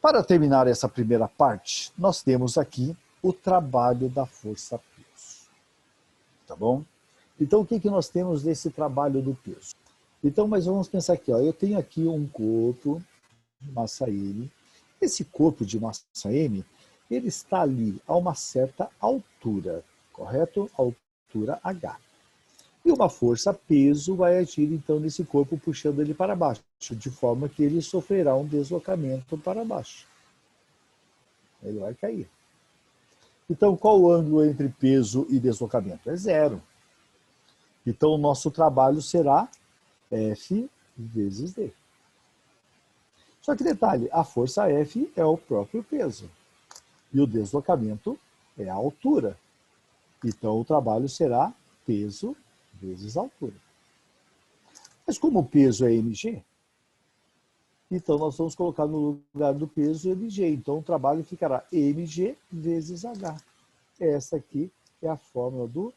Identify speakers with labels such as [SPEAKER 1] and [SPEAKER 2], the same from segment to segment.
[SPEAKER 1] Para terminar essa primeira parte, nós temos aqui o trabalho da força-peso. Tá bom? Então, o que nós temos desse trabalho do peso? Então, mas vamos pensar aqui, ó, eu tenho aqui um corpo de massa M. Esse corpo de massa M, ele está ali a uma certa altura, correto? Altura H. E uma força-peso vai agir, então, nesse corpo, puxando ele para baixo, de forma que ele sofrerá um deslocamento para baixo. Ele vai cair. Então, qual o ângulo entre peso e deslocamento? É zero. Então, o nosso trabalho será F vezes D. Só que detalhe, a força F é o próprio peso. E o deslocamento é a altura. Então, o trabalho será peso vezes altura. Mas como o peso é mg, então nós vamos colocar no lugar do peso mg. Então, o trabalho ficará mg vezes h. Essa aqui é a fórmula do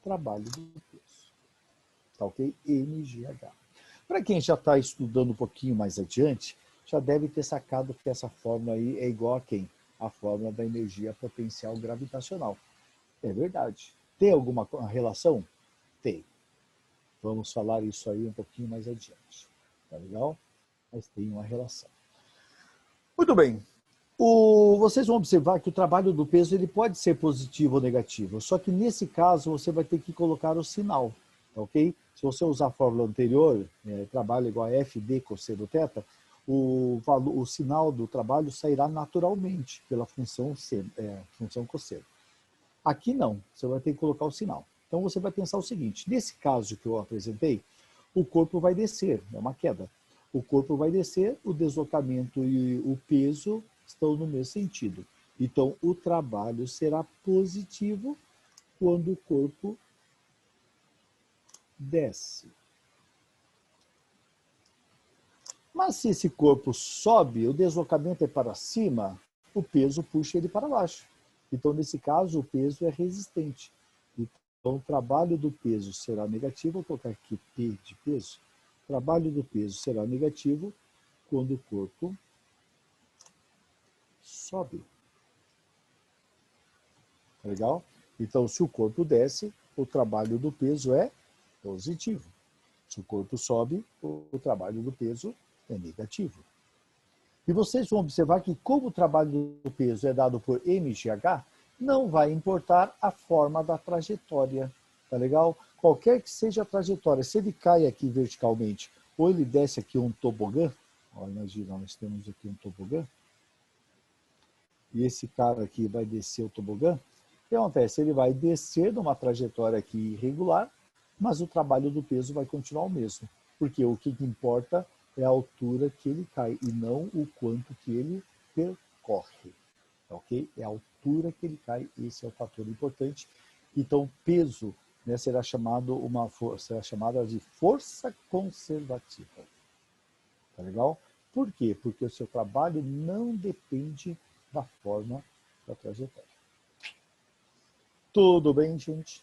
[SPEAKER 1] trabalho do peso. Tá ok? mgh. Para quem já está estudando um pouquinho mais adiante, já deve ter sacado que essa fórmula aí é igual a quem? A fórmula da energia potencial gravitacional. É verdade. Tem alguma relação? Tem. Vamos falar isso aí um pouquinho mais adiante. Tá legal? Mas tem uma relação. Muito bem. Vocês vão observar que o trabalho do peso ele pode ser positivo ou negativo. Só que nesse caso você vai ter que colocar o sinal. Ok? Se você usar a fórmula anterior, trabalho igual a FD cosseno θ, o sinal do trabalho sairá naturalmente pela função cosseno. Aqui não, você vai ter que colocar o sinal. Então você vai pensar o seguinte, nesse caso que eu apresentei, o corpo vai descer, é uma queda. O corpo vai descer, o deslocamento e o peso estão no mesmo sentido. Então o trabalho será positivo quando o corpo desce. Mas se esse corpo sobe, o deslocamento é para cima, o peso puxa ele para baixo. Então, nesse caso, o peso é resistente. Então, o trabalho do peso será negativo. Vou colocar aqui P de peso. O trabalho do peso será negativo quando o corpo sobe. Legal? Então, se o corpo desce, o trabalho do peso é positivo. Se o corpo sobe, o trabalho do peso é negativo. E vocês vão observar que como o trabalho do peso é dado por mgh, não vai importar a forma da trajetória, tá legal? Qualquer que seja a trajetória, se ele cai aqui verticalmente ou ele desce aqui um tobogã, ó, imagina, nós temos aqui um tobogã, e esse cara aqui vai descer o tobogã, o que acontece? Ele vai descer numa trajetória aqui irregular, mas o trabalho do peso vai continuar o mesmo, porque o que importa é a altura que ele cai e não o quanto que ele percorre, ok? É a altura que ele cai, esse é o fator importante. Então, peso, né, será chamada de força conservativa. Tá legal? Por quê? Porque o seu trabalho não depende da forma da trajetória. Tudo bem, gente?